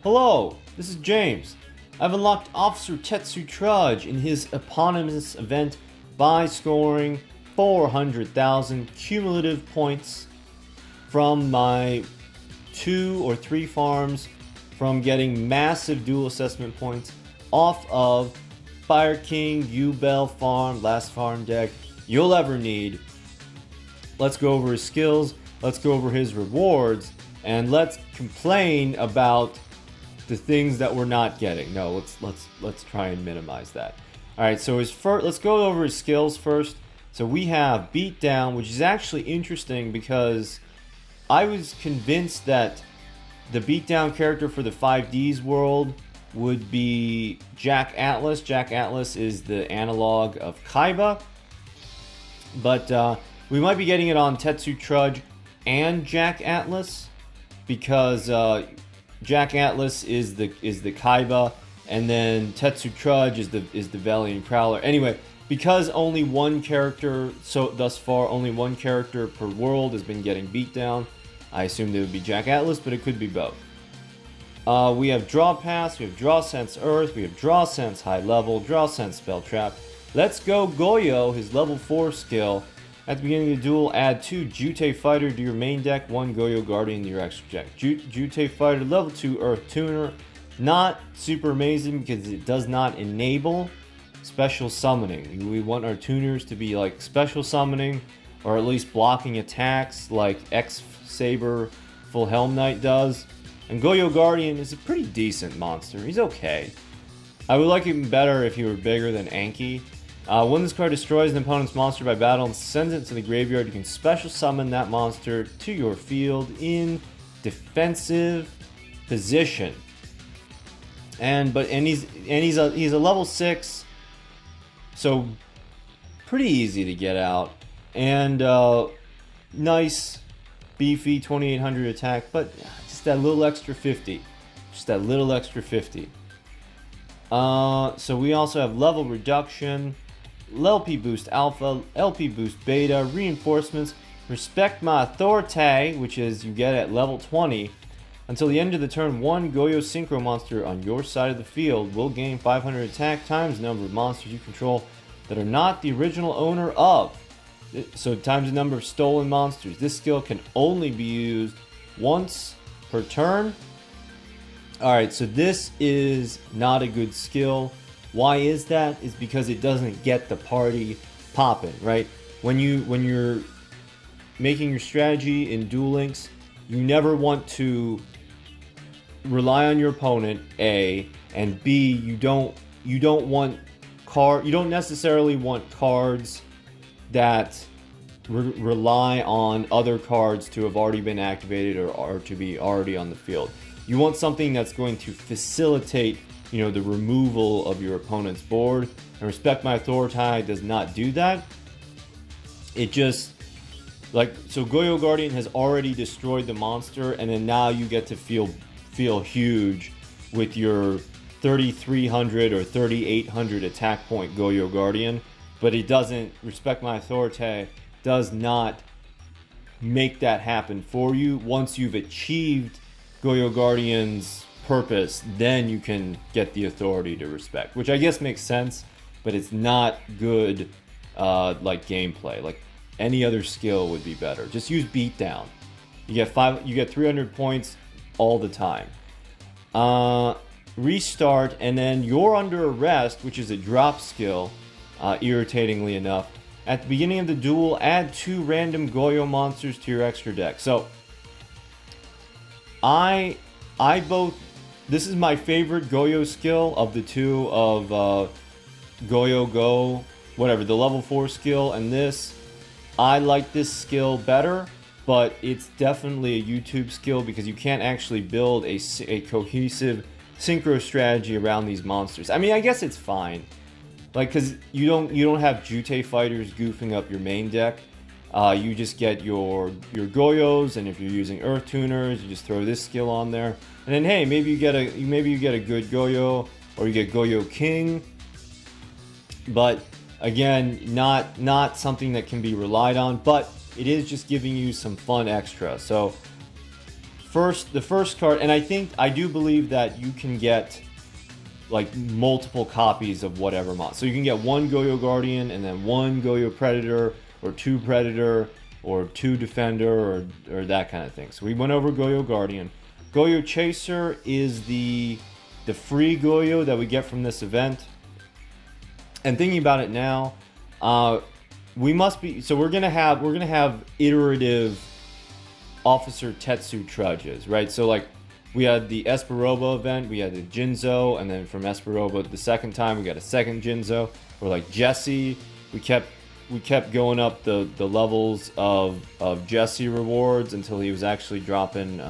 Hello, this is James. I've unlocked Officer Tetsu Trudge in his eponymous event by scoring 400,000 cumulative points from my 2 or 3 farms, from getting massive duel assessment points off of Fire King, U-Bell farm, last farm deck you'll ever need. Let's go over his skills, let's go over his rewards, and let's complain about the things that we're not getting. No, let's try and minimize that. All right, so let's go over his skills first. So we have Beatdown, which is actually interesting because I was convinced that the Beatdown character for the 5Ds world would be Jack Atlas. Jack Atlas is the analog of Kaiba, but we might be getting it on Tetsu Trudge and Jack Atlas, because Jack Atlas is the Kaiba, and then Tetsu Trudge is the Valiant Prowler. Anyway, because only one character, so thus far only one character per world has been getting beat down, I assumed it would be Jack Atlas, but it could be both. We have Draw Pass, we have Draw Sense Earth, we have Draw Sense High Level, Draw Sense Spell Trap. Let's go Goyo, his level 4 skill. At the beginning of the duel, add 2 Jute Fighter to your main deck, 1 Goyo Guardian to your extra deck. Jute Fighter, level 2 Earth Tuner. Not super amazing because it does not enable special summoning. We want our tuners to be like special summoning, or at least blocking attacks like X-Saber Full Helm Knight does. And Goyo Guardian is a pretty decent monster. He's okay. I would like him better if he were bigger than Anki. When this card destroys an opponent's monster by battle and sends it to the graveyard, you can special summon that monster to your field in defensive position. And he's a level 6, so pretty easy to get out, and nice beefy 2800 attack, but just that little extra 50. Just that little extra 50. So we also have level reduction, LP boost alpha, LP boost beta, reinforcements, respect my authority, which is you get at level 20. Until the end of the turn, one Goyo Synchro monster on your side of the field will gain 500 attack times the number of monsters you control that are not the original owner of. So times the number of stolen monsters. This skill can only be used once per turn. Alright, so this is not a good skill. Why is that? Is because it doesn't get the party popping, right? When you're making your strategy in Duel Links, you never want to rely on your opponent, A, and B, you don't necessarily want cards that rely on other cards to have already been activated or to be already on the field. You want something that's going to facilitate, the removal of your opponent's board. And Respect My Authority does not do that. It just, so Goyo Guardian has already destroyed the monster, and then now you get to feel huge with your 3,300 or 3,800 attack point Goyo Guardian. But it doesn't, Respect My Authority does not make that happen for you. Once you've achieved Goyo Guardian's purpose, then you can get the authority to respect, which I guess makes sense, but it's not good gameplay. Like any other skill would be better. Just use Beatdown. You get 300 points all the time. Restart, and then You're Under Arrest, which is a drop skill, irritatingly enough. At the beginning of the duel, add 2 random Goyo monsters to your extra deck. So this is my favorite Goyo skill of the two, of Goyo Go, whatever, the level 4 skill and this. I like this skill better, but it's definitely a YouTube skill because you can't actually build a cohesive synchro strategy around these monsters. I mean, I guess it's fine, because you don't have Jute fighters goofing up your main deck. You just get your Goyos, and if you're using Earth Tuners, you just throw this skill on there. And then hey, maybe you get a good Goyo, or you get Goyo King. But again, not something that can be relied on, but it is just giving you some fun extra. So the first card, and I do believe that you can get like multiple copies of whatever mod. So you can get one Goyo Guardian and then one Goyo Predator, or two Predator, or two Defender, or that kind of thing. So we went over Goyo Guardian. Goyo Chaser is the free Goyo that we get from this event. And thinking about it now, we must be, so we're gonna have iterative Officer Tetsu Trudges, right? So like we had the Esperoba event, we had the Jinzo, and then from Esperoba the second time we got a second Jinzo. Or like Jesse, we kept going up the levels of Jesse rewards until he was actually dropping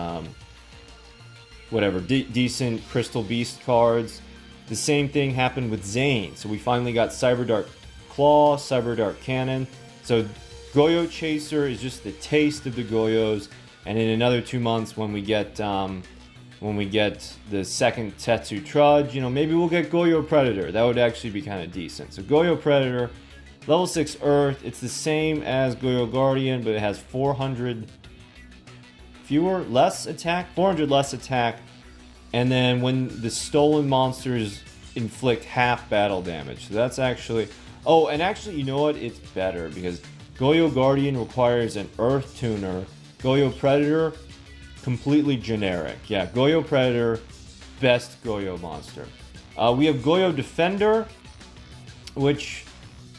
decent Crystal Beast cards. The same thing happened with Zane. So we finally got Cyber Dark Claw, Cyber Dark Cannon. So Goyo Chaser is just the taste of the Goyos. And in another 2 months, when we get the second Tetsu Trudge, maybe we'll get Goyo Predator. That would actually be kind of decent. So Goyo Predator, level 6 Earth. It's the same as Goyo Guardian, but it has 400 less attack. And then when the stolen monsters inflict half battle damage. So that's actually... Oh, and actually, you know what? It's better because Goyo Guardian requires an Earth tuner. Goyo Predator, completely generic. Yeah, Goyo Predator, best Goyo monster. We have Goyo Defender, which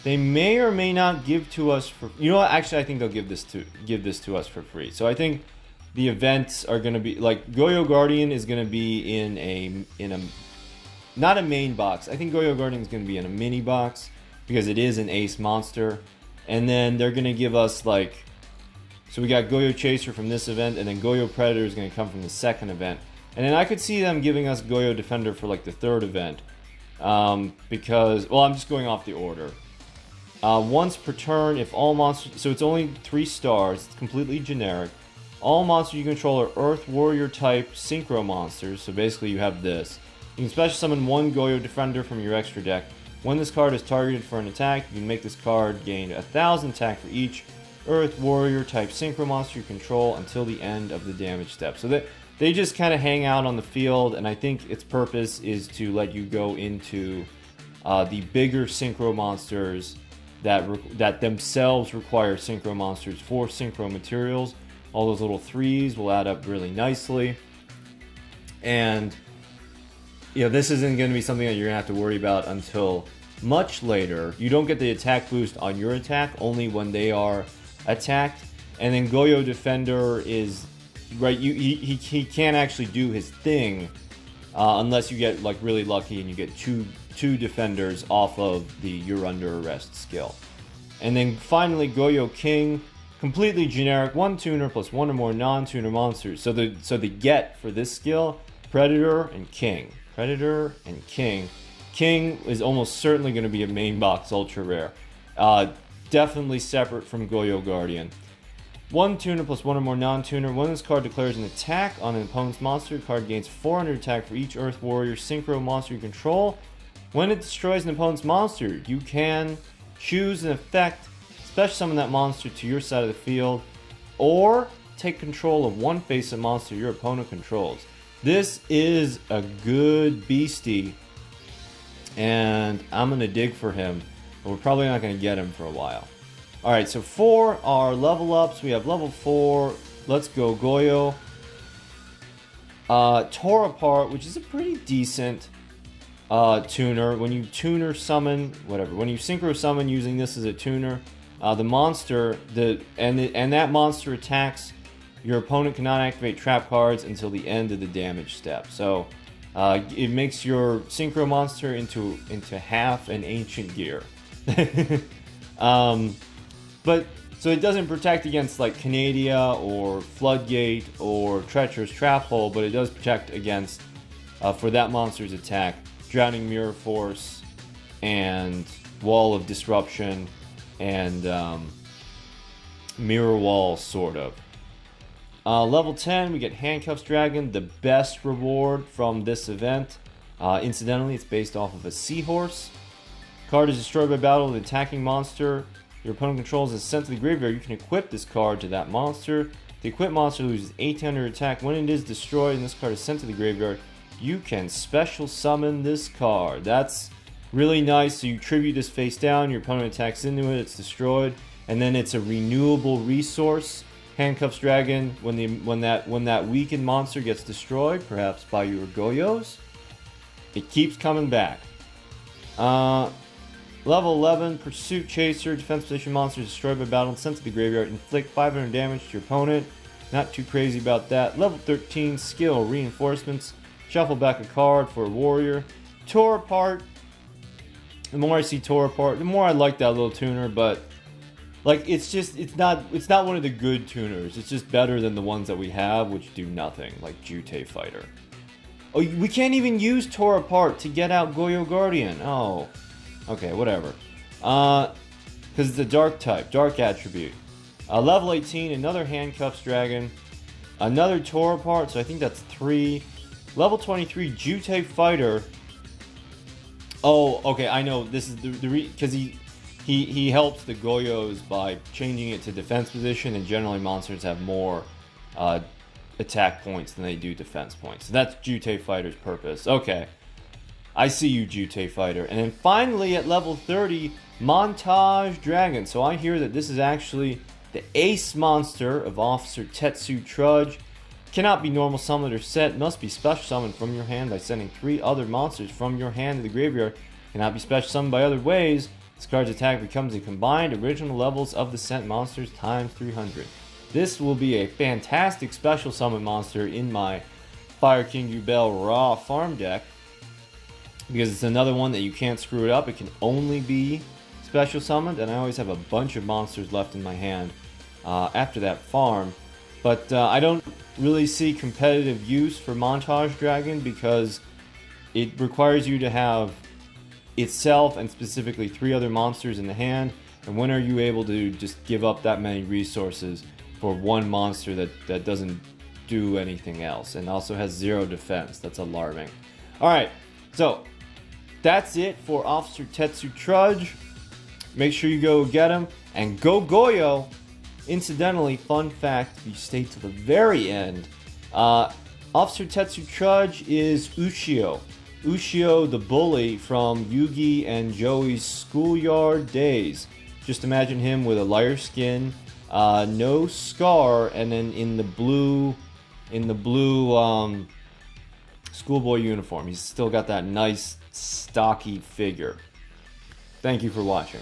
they may or may not give to us for... You know what? Actually, I think they'll give this to us for free. So I think the events are going to be... Like, Goyo Guardian is going to be in a... Not a main box. I think Goyo Guardian is going to be in a mini box because it is an ace monster. And then they're going to give us, like... So we got Goyo Chaser from this event, and then Goyo Predator is going to come from the second event. And then I could see them giving us Goyo Defender for like the third event. Because, well, I'm just going off the order. Once per turn, if all monsters... So it's only 3 stars, it's completely generic. All monsters you control are Earth Warrior type Synchro monsters. So basically you have this. You can special summon one Goyo Defender from your extra deck. When this card is targeted for an attack, you can make this card gain 1,000 attack for each Earth Warrior type Synchro monster you control until the end of the damage step. So they just kind of hang out on the field, and I think its purpose is to let you go into the bigger Synchro monsters that themselves require Synchro monsters for Synchro materials. All those little 3s will add up really nicely. And this isn't going to be something that you're going to have to worry about until much later. You don't get the attack boost on your attack, only when they are attacked. And then Goyo Defender is right, he can't actually do his thing unless you get like really lucky and you get two defenders off of the You're Under Arrest skill. And then finally Goyo King, completely generic, 1 tuner plus 1 or more non-tuner monsters. So the get for this skill, Predator and King. King is almost certainly going to be a main box ultra rare. Definitely separate from Goyo Guardian. 1 tuner plus 1 or more non-tuner. When this card declares an attack on an opponent's monster, the card gains 400 attack for each Earth Warrior Synchro monster you control. When it destroys an opponent's monster, you can choose an effect, special summon that monster to your side of the field, or take control of one face-up monster your opponent controls. This is a good beastie, and I'm going to dig for him. But we're probably not going to get him for a while. Alright, so for our level ups, we have level 4. Let's go Goyo. Tore Apart, which is a pretty decent tuner. When you tuner summon, when you synchro summon using this as a tuner, the monster, and that monster attacks, your opponent cannot activate trap cards until the end of the damage step. So it makes your synchro monster into half an ancient gear. But so it doesn't protect against like Canadia or Floodgate or Treacherous Trap Hole, but it does protect against for that monster's attack, Drowning Mirror Force and Wall of Disruption and Mirror Wall, sort of. Level 10, we get Handcuffs Dragon, the best reward from this event. Incidentally, it's based off of a seahorse. Card is destroyed by battle with an attacking monster your opponent controls is sent to the graveyard. You can equip this card to that monster. The equipped monster loses 1800 attack. When it is destroyed and this card is sent to the graveyard, you can special summon this card. That's really nice. So you tribute this face down, your opponent attacks into it, it's destroyed, and then it's a renewable resource. Handcuffs Dragon, when that weakened monster gets destroyed, perhaps by your Goyos, it keeps coming back. Level 11, Pursuit Chaser, defense position monster destroyed by battle and sent to the graveyard. Inflict 500 damage to your opponent. Not too crazy about that. Level 13, Skill, Reinforcements. Shuffle back a card for a warrior. Tore Apart. The more I see Tore Apart, the more I like that little tuner, but like it's not one of the good tuners. It's just better than the ones that we have, which do nothing, like Jute Fighter. Oh, we can't even use Tore Apart to get out Goyo Guardian. Oh. Okay, whatever. Because it's a dark type, dark attribute. Level 18, another Handcuffs Dragon. Another Tore Apart, so I think that's 3. Level 23, Jute Fighter. Oh, okay, I know. This is because he helps the Goyos by changing it to defense position, and generally monsters have more attack points than they do defense points. So that's Jute Fighter's purpose. Okay. I see you, Jute Fighter. And then finally at level 30, Montage Dragon. So I hear that this is actually the ace monster of Officer Tetsu Trudge. Cannot be normal summoned or set. Must be special summoned from your hand by sending 3 other monsters from your hand to the graveyard. Cannot be special summoned by other ways. This card's attack becomes the combined original levels of the sent monsters times 300. This will be a fantastic special summon monster in my Fire King Yubel Raw farm deck, because it's another one that you can't screw it up. It can only be special summoned, and I always have a bunch of monsters left in my hand after that farm. But I don't really see competitive use for Montage Dragon because it requires you to have itself and specifically 3 other monsters in the hand. And when are you able to just give up that many resources for one monster that doesn't do anything else and also has 0 defense? That's alarming. Alright, so that's it for Officer Tetsu Trudge. Make sure you go get him and go Goyo. Incidentally, fun fact, if you stay to the very end, Officer Tetsu Trudge is Ushio. Ushio the bully from Yugi and Joey's schoolyard days. Just imagine him with a lighter skin, no scar, and then in the blue schoolboy uniform. He's still got that nice stocky figure. Thank you for watching.